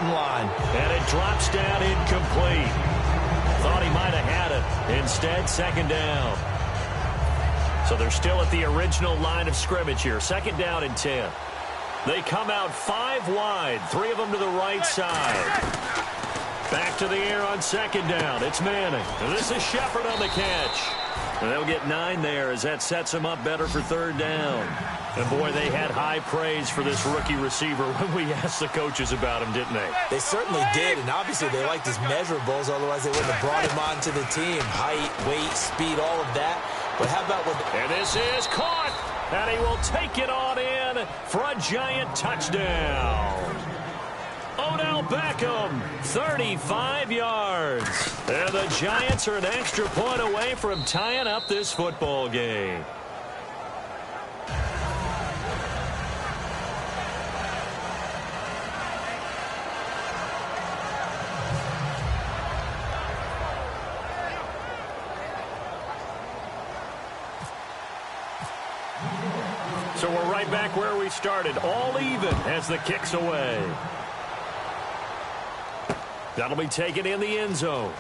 starting line. And it drops down incomplete. Thought he might have had it. Instead, second down. So they're still at the original line of scrimmage here. Second down and 10. They come out 5 wide. 3 of them to the right side. Back to the air on second down. It's Manning. And this is Shepard on the catch. And they'll get 9 there as that sets them up better for third down. And, boy, they had high praise for this rookie receiver when we asked the coaches about him, didn't they? They certainly did, and obviously they liked his measurables. Otherwise, they wouldn't have brought him onto the team. Height, weight, speed, all of that. But how about with... And this is caught, and he will take it on in for a giant touchdown. Odell Beckham, 35 yards. And the Giants are an extra point away from tying up this football game. So we're right back where we started, all even as the kick's away. That'll be taken in the end zone.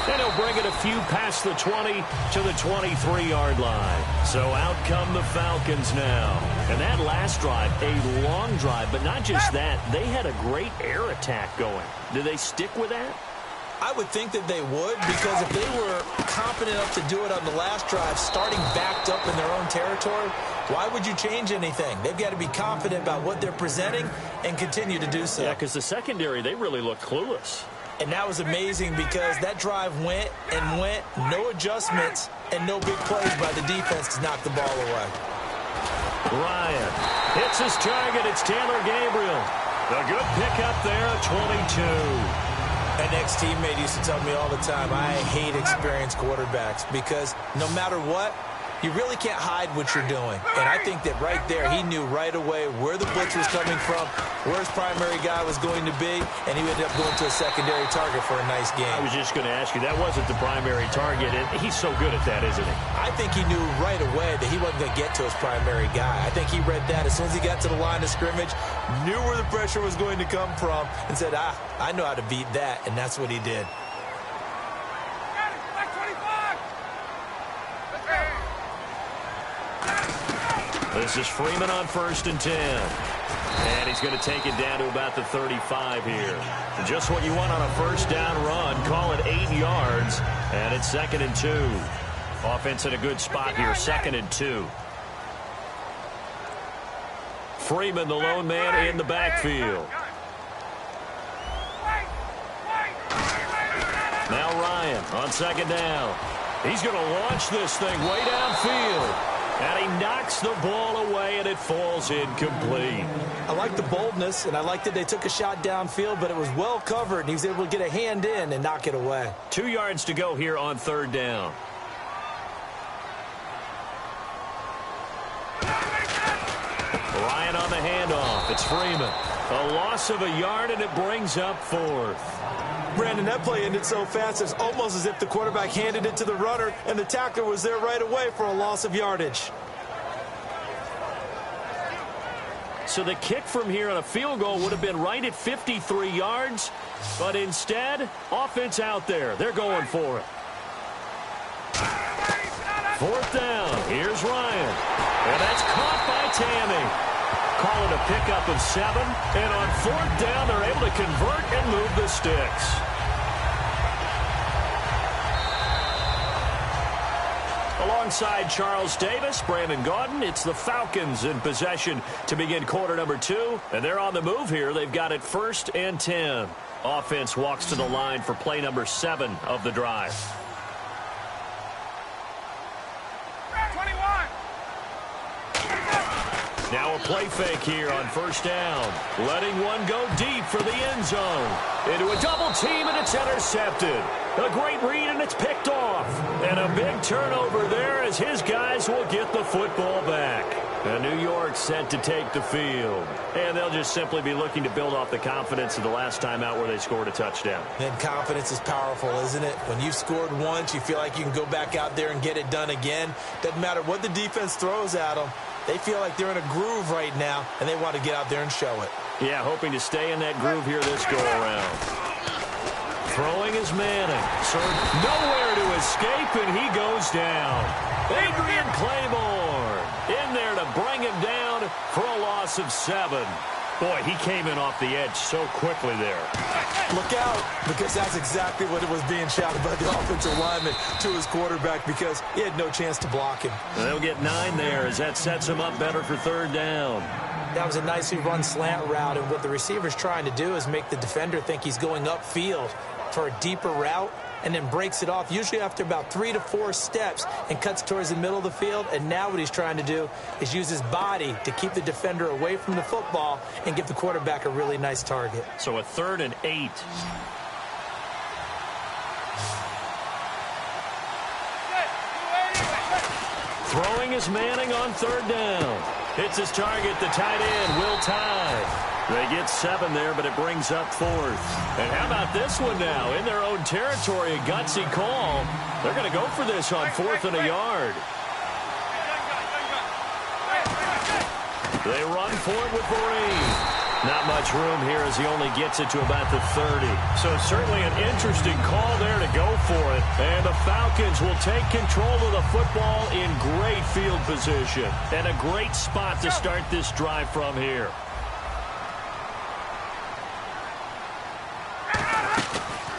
And he'll bring it a few past the 20 to the 23-yard line. So out come the Falcons now. And that last drive, a long drive, but not just that. They had a great air attack going. Do they stick with that? I would think that they would, because if they were confident enough to do it on the last drive, starting backed up in their own territory, why would you change anything? They've got to be confident about what they're presenting and continue to do so. Yeah, because the secondary, they really looked clueless. And that was amazing because that drive went and went, no adjustments, and no big plays by the defense to knock the ball away. Ryan hits his target. It's Taylor Gabriel. A good pickup there at 22. An ex-teammate used to tell me all the time, I hate experienced quarterbacks because no matter what, you really can't hide what you're doing. And I think that right there, he knew right away where the blitz was coming from, where his primary guy was going to be, and he ended up going to a secondary target for a nice game. I was just going to ask you, that wasn't the primary target, and he's so good at that, isn't he? I think he knew right away that he wasn't going to get to his primary guy. I think he read that as soon as he got to the line of scrimmage, knew where the pressure was going to come from, and said, I know how to beat that, and that's what he did. This is Freeman on 1st and 10. And he's going to take it down to about the 35 here. Just what you want on a first down run. Call it 8 yards. And it's 2nd and 2. Offense in a good spot here. 2nd and 2. Freeman, the lone man in the backfield. Now Ryan on 2nd down. He's going to launch this thing way downfield. And he knocks the ball away, and it falls incomplete. I like the boldness, and I like that they took a shot downfield, but it was well covered, and he was able to get a hand in and knock it away. 2 yards to go here on 3rd down. Ryan on the handoff. It's Freeman. A loss of a yard, and it brings up 4th. Brandon, that play ended so fast, it's almost as if the quarterback handed it to the runner, and the tackler was there right away for a loss of yardage. So the kick from here on a field goal would have been right at 53 yards, but instead, offense out there. They're going for it. 4th down. Here's Ryan. And that's caught by Tammy. Call it a pickup of 7. And on 4th down, they're able to convert and move the sticks. Alongside Charles Davis, Brandon Gaudin, it's the Falcons in possession to begin quarter number 2. And they're on the move here. They've got it 1st and 10. Offense walks to the line for play number 7 of the drive. Now a play fake here on 1st down. Letting one go deep for the end zone. Into a double team, and it's intercepted. A great read, and it's picked off. And a big turnover there as his guys will get the football back. And New York set to take the field. And they'll just simply be looking to build off the confidence of the last time out where they scored a touchdown. And confidence is powerful, isn't it? When you've scored once, you feel like you can go back out there and get it done again. Doesn't matter what the defense throws at them. They feel like they're in a groove right now, and they want to get out there and show it. Yeah, hoping to stay in that groove here this go-around. Throwing is Manning. Served nowhere to escape, and he goes down. Adrian Claiborne in there to bring him down for a loss of 7. Boy, he came in off the edge so quickly there. Look out, because that's exactly what it was being shouted by the offensive lineman to his quarterback, because he had no chance to block him. And they'll get 9 there as that sets him up better for 3rd down. That was a nicely run slant route, and what the receiver's trying to do is make the defender think he's going upfield for a deeper route, and then breaks it off, usually after about 3 to 4 steps, and cuts towards the middle of the field. And now what he's trying to do is use his body to keep the defender away from the football and give the quarterback a really nice target. So a 3rd and 8. Throwing is Manning on 3rd down. Hits his target, the tight end, Will Tye. They get 7 there, but it brings up 4th. And how about this one now? In their own territory, a gutsy call. They're going to go for this on 4th and a yard. They run for it with Vereen. Not much room here as he only gets it to about the 30. So certainly an interesting call there to go for it. And the Falcons will take control of the football in great field position. And a great spot to start this drive from here.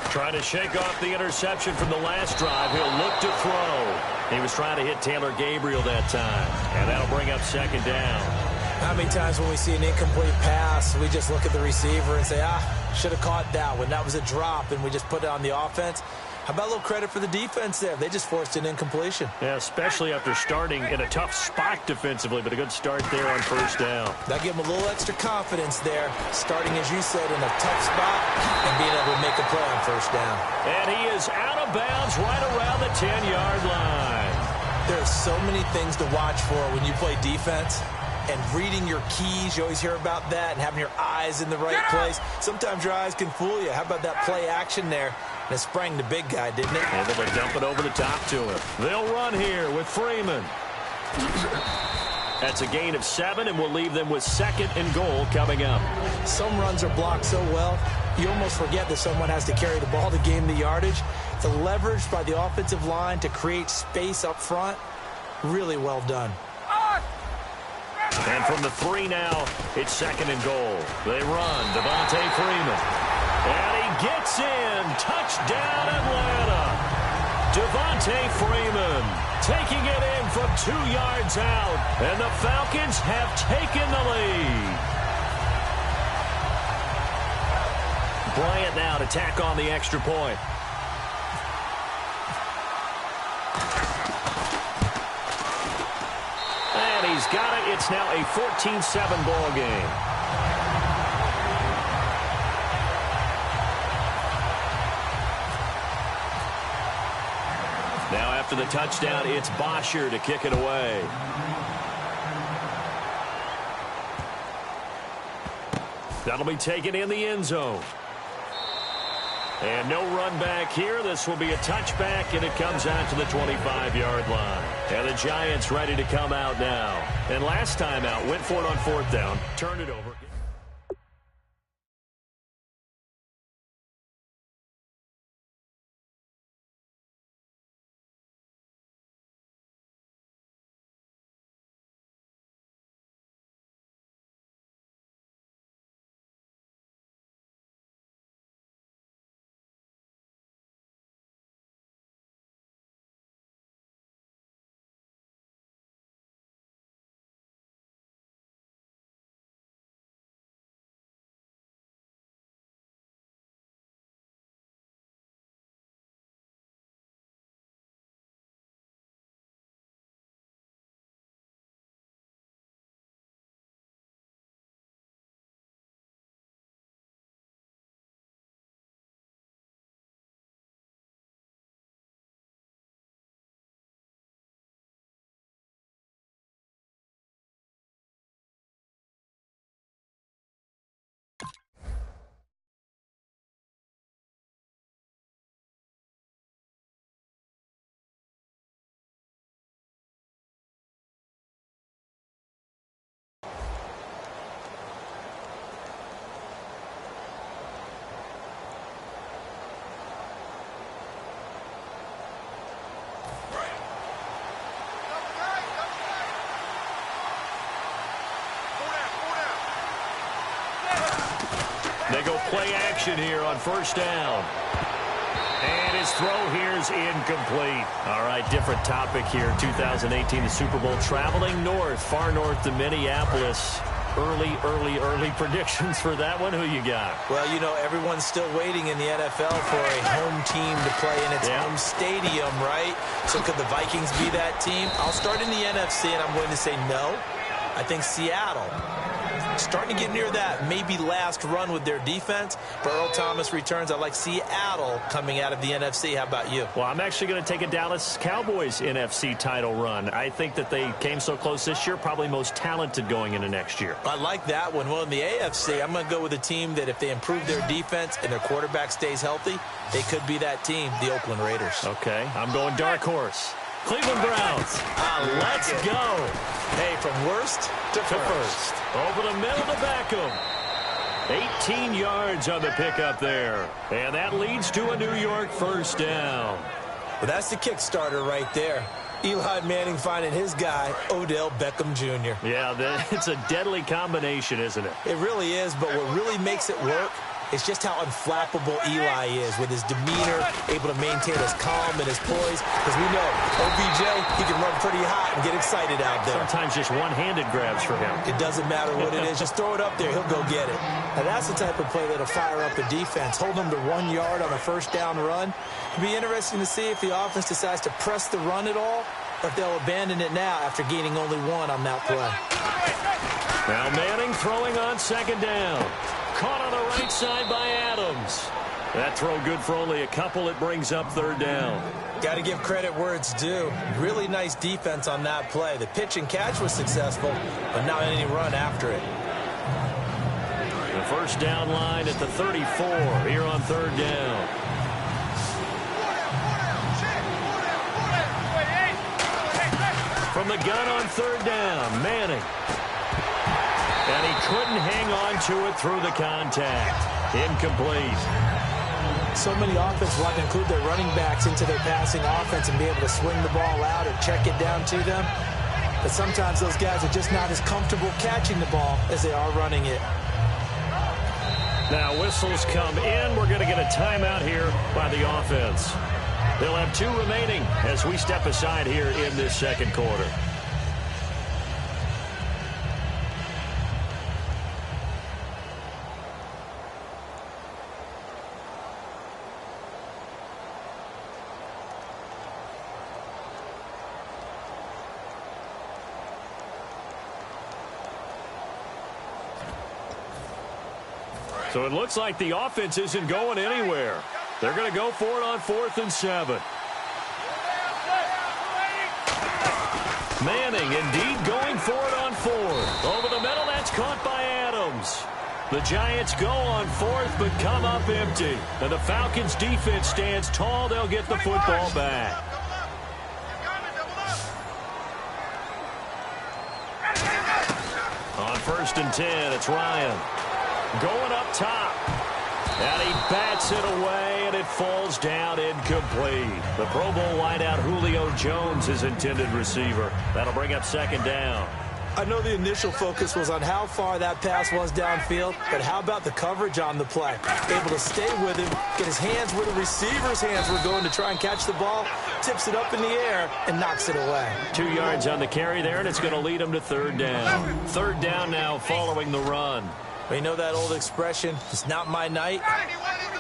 Trying to shake off the interception from the last drive. He'll look to throw. He was trying to hit Taylor Gabriel that time. And that'll bring up 2nd down. How many times when we see an incomplete pass, we just look at the receiver and say, should have caught that one. That was a drop, and we just put it on the offense. How about a little credit for the defense there? They just forced an incompletion. Yeah, especially after starting in a tough spot defensively, but a good start there on 1st down. That gave him a little extra confidence there, starting, as you said, in a tough spot and being able to make a play on 1st down. And he is out of bounds right around the 10-yard line. There are so many things to watch for when you play defense. And reading your keys, you always hear about that, and having your eyes in the right place. Sometimes your eyes can fool you. How about that play action there? And it sprang the big guy, didn't it? Able to dump it over the top to him. They'll run here with Freeman. That's a gain of 7, and we'll leave them with 2nd and goal coming up. Some runs are blocked so well, you almost forget that someone has to carry the ball to gain the yardage. The leverage by the offensive line to create space up front, really well done. And from the 3 now, it's 2nd and goal. They run, Devontae Freeman. And he gets in. Touchdown, Atlanta. Devontae Freeman taking it in from 2 yards out. And the Falcons have taken the lead. Bryant now to tack on the extra point. And he's got it. It's now a 14-7 ball game. Now after the touchdown, it's Bosher to kick it away. That'll be taken in the end zone. And no run back here. This will be a touchback, and it comes out to the 25-yard line. And the Giants ready to come out now. And last time out, went for it on 4th down, turned it over. They go play action here on first down. And his throw here is incomplete. All right, different topic here. 2018, the Super Bowl, traveling north, far north to Minneapolis. Early predictions for that one. Who you got? Well, you know, everyone's still waiting in the NFL for a home team to play in its home stadium, right? So could the Vikings be that team? I'll start in the NFC, and I'm going to say no. I think Seattle, starting to get near that maybe last run with their defense. But Earl Thomas returns. I like Seattle coming out of the NFC. How about you? Well, I'm actually going to take a Dallas Cowboys NFC title run. I think that they came so close this year, probably most talented going into next year. I like that one. Well, in the AFC, I'm going to go with a team that if they improve their defense and their quarterback stays healthy, they could be that team, the Oakland Raiders. Okay, I'm going dark horse. Cleveland Browns. Let's go. Hey, from worst to first. Over the middle to Beckham. 18 yards on the pickup there. And that leads to a New York first down. Well, that's the Kickstarter right there. Eli Manning finding his guy, Odell Beckham Jr. Yeah, it's a deadly combination, isn't it? It really is, but what really makes it work is just how unflappable Eli is with his demeanor, able to maintain his calm and his poise. Because we know, OBJ, he can run pretty hot and get excited out there. Sometimes just one-handed grabs for him. It doesn't matter what it is. Just throw it up there. He'll go get it. Now, that's the type of play that'll fire up a defense. Hold them to 1 yard on a first down run. It'll be interesting to see if the offense decides to press the run at all, or if they'll abandon it now after gaining only one on that play. Now Manning throwing on second down. Caught on the right side by Adams. That throw good for only a couple. It brings up third down. Got to give credit where it's due. Really nice defense on that play. The pitch and catch was successful, but not any run after it. The first down line at the 34 here on third down. From the gun on third down, Manning. And he couldn't hang on to it through the contact. Incomplete. So many offenses want to include their running backs into their passing offense and be able to swing the ball out or check it down to them. But sometimes those guys are just not as comfortable catching the ball as they are running it. Now whistles come in. We're going to get a timeout here by the offense. They'll have 2 remaining as we step aside here in this second quarter. So it looks like the offense isn't going anywhere. They're going to go for it on 4th and 7. Manning indeed going for it on 4th. Over the middle, that's caught by Adams. The Giants go on 4th but come up empty. And the Falcons defense stands tall. They'll get the football back. On 1st and 10, it's Ryan. Going up top. And he bats it away, and it falls down incomplete. The Pro Bowl wideout Julio Jones, his intended receiver. That'll bring up second down. I know the initial focus was on how far that pass was downfield, but how about the coverage on the play? Able to stay with him, get his hands where the receiver's hands were going to try and catch the ball, tips it up in the air, and knocks it away. 2 yards on the carry there, and it's going to lead him to third down. Third down now following the run. We know that old expression, it's not my night.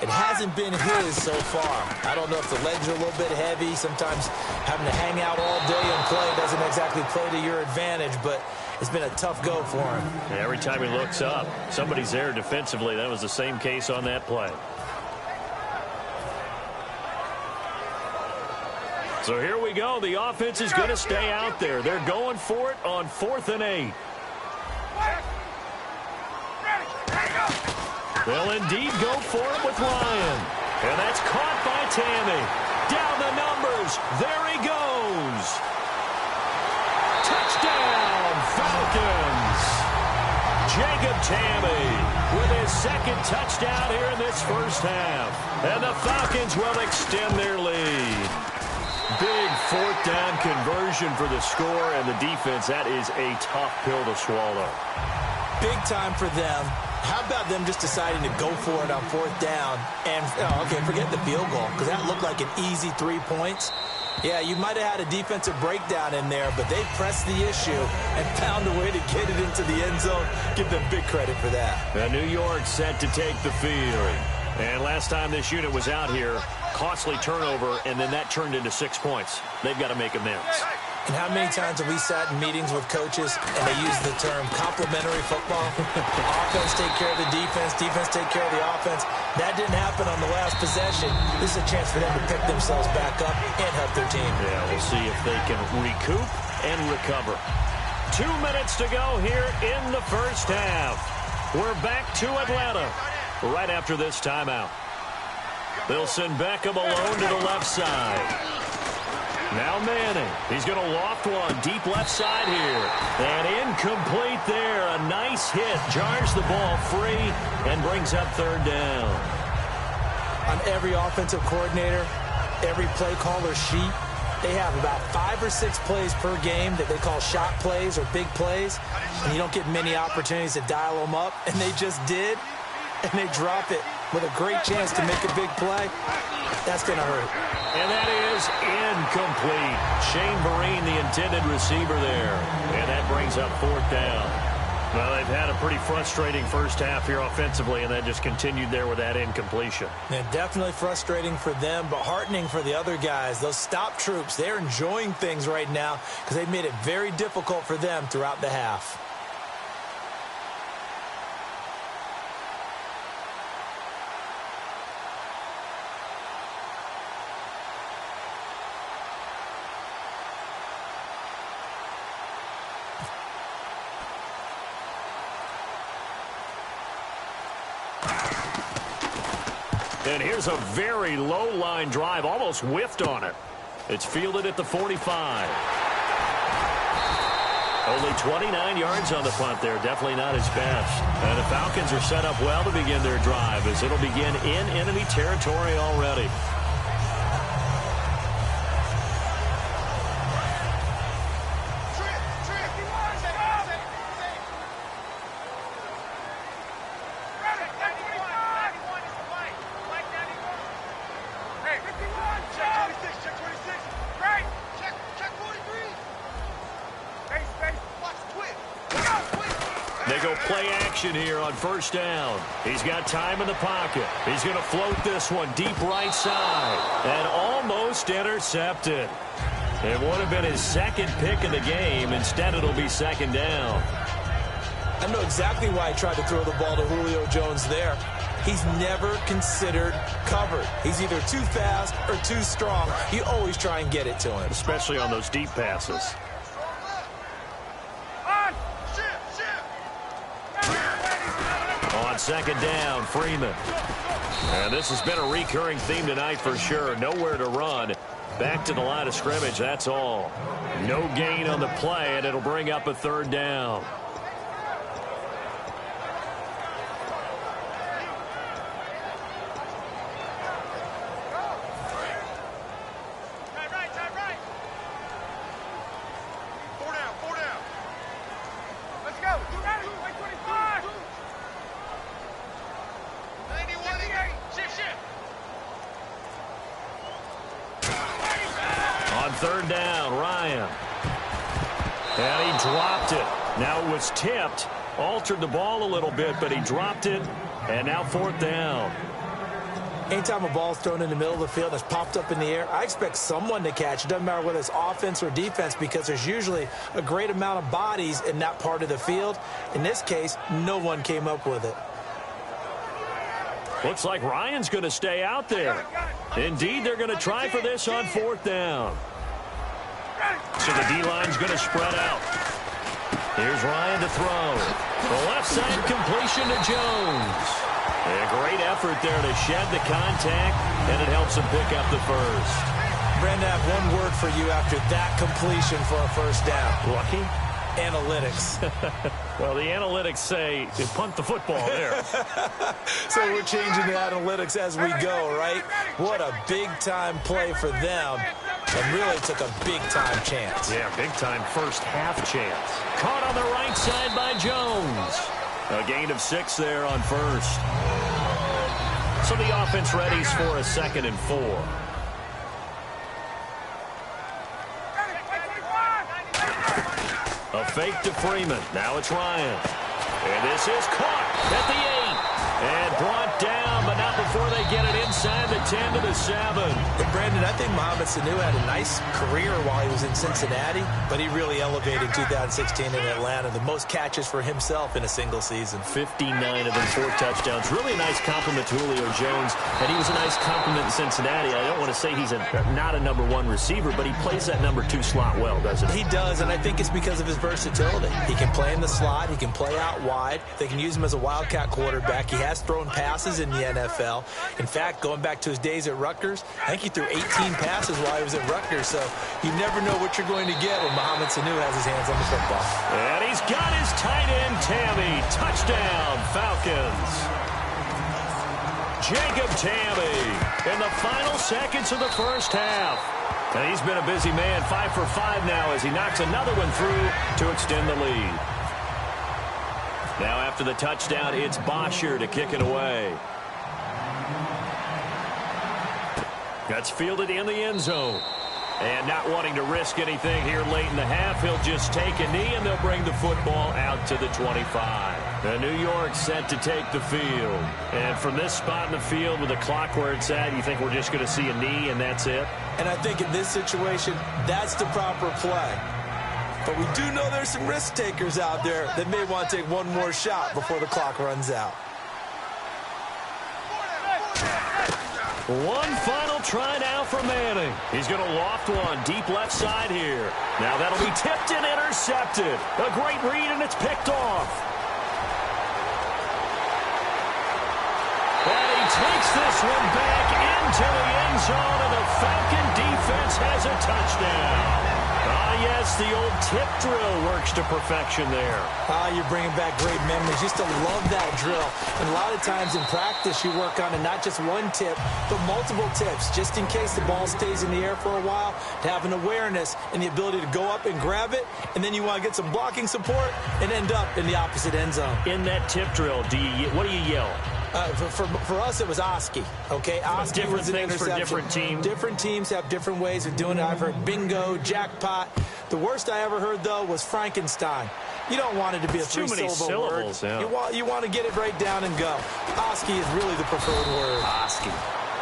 It hasn't been his so far. I don't know if the legs are a little bit heavy. Sometimes having to hang out all day and play doesn't exactly play to your advantage, but it's been a tough go for him. Yeah, every time he looks up, somebody's there defensively. That was the same case on that play. So here we go. The offense is going to stay out there. They're going for it on 4th and 8. They'll indeed go for it with Ryan. And that's caught by Tammy. Down the numbers. There he goes. Touchdown, Falcons. Jacob Tammy with his second touchdown here in this first half. And the Falcons will extend their lead. Big 4th down conversion for the score, and the defense, that is a tough pill to swallow. Big time for them. How about them just deciding to go for it on 4th down and, okay, forget the field goal because that looked like an easy 3 points. Yeah, you might have had a defensive breakdown in there, but they pressed the issue and found a way to get it into the end zone. Give them big credit for that. New York set to take the field. And last time this unit was out here, costly turnover, and then that turned into 6 points. They've got to make amends. And how many times have we sat in meetings with coaches and they use the term complementary football? Offense take care of the defense, defense take care of the offense. That didn't happen on the last possession. This is a chance for them to pick themselves back up and help their team. Yeah, we'll see if they can recoup and recover. 2 minutes to go here in the first half. We're back to Atlanta right after this timeout. They'll send Beckham alone to the left side. Now Manning. He's going to loft one deep left side here. And incomplete there. A nice hit. Jars the ball free and brings up 3rd down. On every offensive coordinator, every play caller sheet, they have about 5 or 6 plays per game that they call shot plays or big plays. And you don't get many opportunities to dial them up. And they just did. And they drop it with a great chance to make a big play. That's going to hurt. And that is incomplete. Shane Vereen, the intended receiver there. And that brings up 4th down. Well, they've had a pretty frustrating first half here offensively, and that just continued there with that incompletion. Yeah, definitely frustrating for them, but heartening for the other guys. Those stop troops, they're enjoying things right now because they've made it very difficult for them throughout the half. And here's a very low line drive, almost whiffed on it. It's fielded at the 45. Only 29 yards on the punt there. Definitely not his best. And the Falcons are set up well to begin their drive as it'll begin in enemy territory already. They go play action here on 1st down. He's got time in the pocket. He's going to float this one deep right side. And almost intercepted. It would have been his 2nd pick of the game. Instead, it'll be 2nd down. I know exactly why he tried to throw the ball to Julio Jones there. He's never considered covered. He's either too fast or too strong. You always try and get it to him. Especially on those deep passes. On 2nd down, Freeman. And this has been a recurring theme tonight for sure. Nowhere to run. Back to the line of scrimmage, that's all. No gain on the play, and it'll bring up a 3rd down. On 3rd down, Ryan. And he dropped it. Now it was tipped. Altered the ball a little bit, but he dropped it. And now 4th down. Anytime a ball's thrown in the middle of the field that's popped up in the air, I expect someone to catch. It doesn't matter whether it's offense or defense because there's usually a great amount of bodies in that part of the field. In this case, no one came up with it. Looks like Ryan's going to stay out there. Indeed, they're going to try for this on 4th down. So the D-line's going to spread out. Here's Ryan to throw. The left side completion to Jones. A great effort there to shed the contact, and it helps him pick up the first. Brandon, I have one word for you after that completion for a 1st down. Lucky? Analytics. Well, the analytics say you punt the football there. So we're changing the analytics as we go, right? What a big-time play for them. And really took a big-time chance. Yeah, big-time first half chance. Caught on the right side by Jones. A gain of 6 there on first. So the offense readies for a 2nd and 4. A fake to Freeman. Now it's Ryan. And this is caught at the 8. And brought down, but not before they get it inside the 10 to the 7. But Brandon, I think Mohamed Sanu had a nice career while he was in Cincinnati, but he really elevated 2016 in Atlanta. The most catches for himself in a single season. 59 of them, 4 touchdowns. Really a nice compliment to Julio Jones, and he was a nice compliment in Cincinnati. I don't want to say he's not a number 1 receiver, but he plays that number 2 slot well, doesn't he? He does, and I think it's because of his versatility. He can play in the slot. He can play out wide. They can use him as a wildcat quarterback. He has thrown passes in the NFL. In fact, going back to his days at Rutgers, I think he threw 18 passes while he was at Rutgers, so you never know what you're going to get when Mohamed Sanu has his hands on the football. And he's got his tight end, Tammy. Touchdown, Falcons. Jacob Tammy in the final seconds of the first half. And he's been a busy man, 5 for 5 now as he knocks another one through to extend the lead. Now after the touchdown, it's Bosher to kick it away. That's fielded in the end zone. And not wanting to risk anything here late in the half, he'll just take a knee, and they'll bring the football out to the 25. The New York set to take the field. And from this spot in the field with the clock where it's at, you think we're just going to see a knee and that's it? And I think in this situation, that's the proper play. But we do know there's some risk takers out there that may want to take one more shot before the clock runs out. One final try now for Manning. He's going to loft one deep left side here. Now that'll be tipped and intercepted. A great read, and it's picked off. And he takes this one back into the end zone, and the Falcon defense has a touchdown. Ah, yes, the old tip drill works to perfection there. Ah, you're bringing back great memories. Used to love that drill. And a lot of times in practice, you work on it, not just one tip, but multiple tips, just in case the ball stays in the air for a while, to have an awareness and the ability to go up and grab it, and then you want to get some blocking support and end up in the opposite end zone. In that tip drill, what do you yell? For us, it was Oski, okay? Oski different was an things interception. for different teams. Different teams have different ways of doing it. I've heard bingo, jackpot. The worst I ever heard, though, was Frankenstein. You don't want it to be a three-syllable word. Yeah. You want to get it right down and go. Oski is really the preferred word. Oski.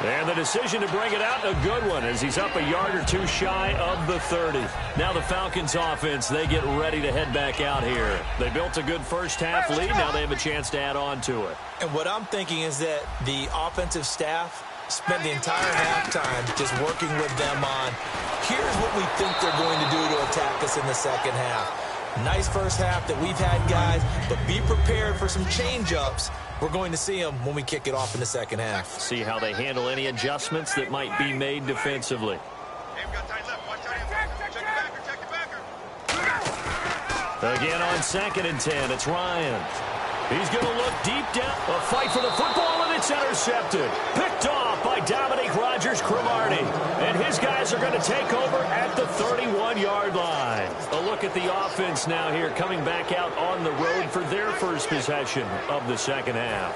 And the decision to bring it out, a good one, as he's up a yard or two shy of the 30. Now the Falcons offense, they get ready to head back out here. They built a good first half lead. Now they have a chance to add on to it. And what I'm thinking is that the offensive staff spent the entire halftime just working with them on, here's what we think they're going to do to attack us in the second half. Nice first half that we've had, guys, but be prepared for some change-ups. We're going to see them when we kick it off in the second half. See how they handle any adjustments that might be made defensively. Again on 2nd and 10, it's Ryan. He's going to look deep down. A fight for the football, and it's intercepted. Picked off by Dominique Rodgers-Cromartie. And his guys are going to take over at the 31-yard line. A look at the offense now here, coming back out on the road for their first possession of the second half.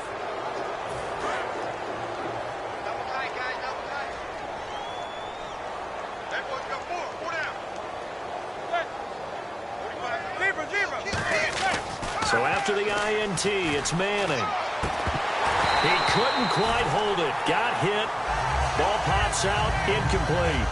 So after the INT, it's Manning. He couldn't quite hold it. Got hit. Ball pops out. Incomplete.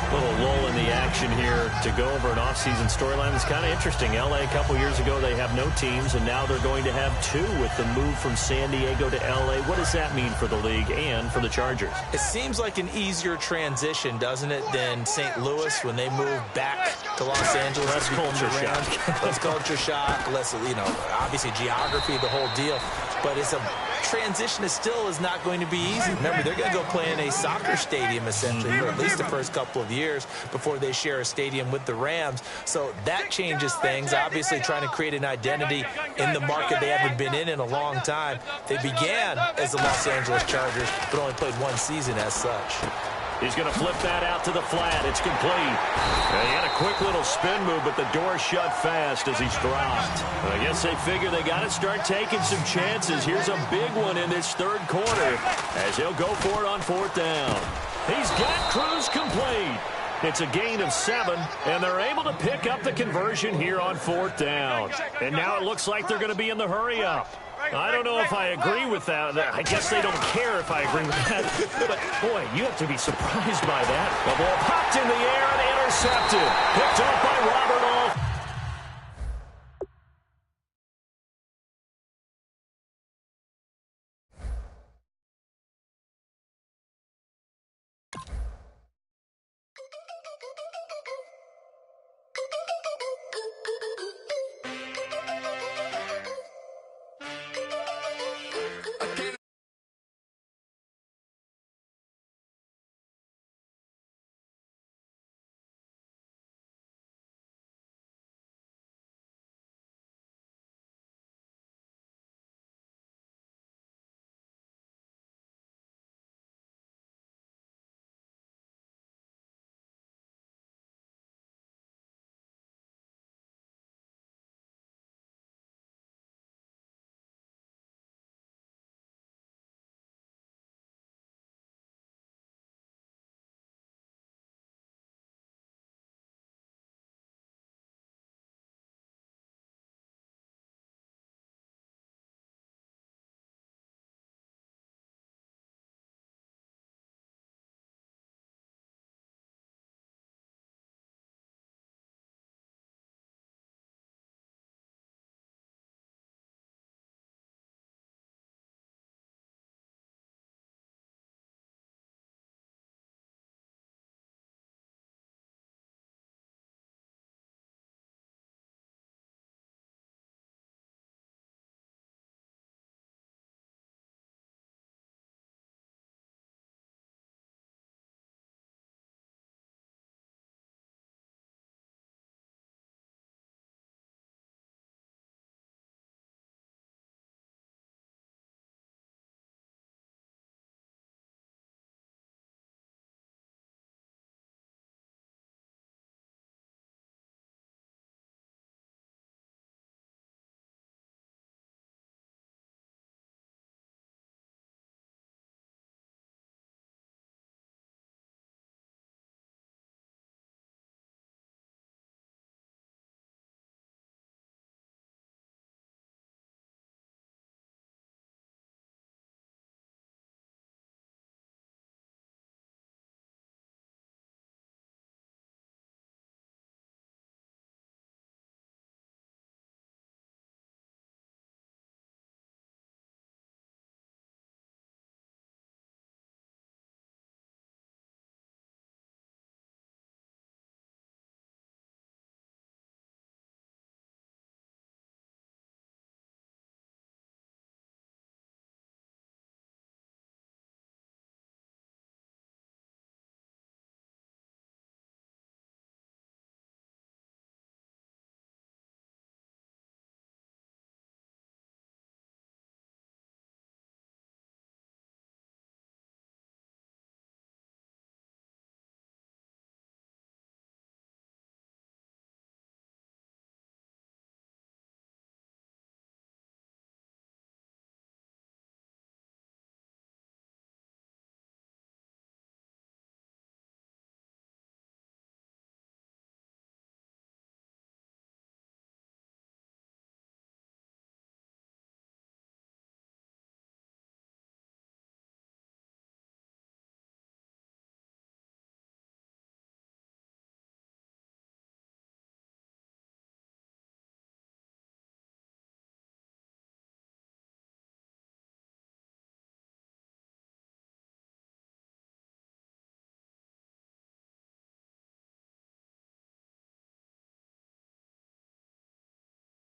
A little lull in the action here to go over an offseason storyline that's kind of interesting. L.A. a couple years ago, they have no teams, and now they're going to have 2 with the move from San Diego to L.A. What does that mean for the league and for the Chargers? It seems like an easier transition, doesn't it, than St. Louis when they moved back to Los Angeles. Less culture shock. Less culture shock, less, obviously geography, the whole deal. But it's a transition that still is not going to be easy. Remember, they're going to go play in a soccer stadium, essentially, for at least the first couple of years before they share a stadium with the Rams. So that changes things, obviously trying to create an identity in the market they haven't been in a long time. They began as the Los Angeles Chargers, but only played one season as such. He's going to flip that out to the flat. It's complete. He had a quick little spin move, but the door shut fast as he's dropped. I guess they figure they got to start taking some chances. Here's a big one in this third quarter as he'll go for it on fourth down. He's got Cruz complete. It's a gain of 7, and they're able to pick up the conversion here on fourth down. And now it looks like they're going to be in the hurry-up. I don't know if I agree with that. I guess they don't care if I agree with that. But, boy, you have to be surprised by that. The ball popped in the air and intercepted. Picked off by Robert Alt.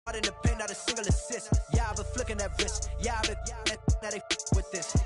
In the paint, not a single assist. Yeah, I've been flicking that wrist. Yeah, I've been that they with this.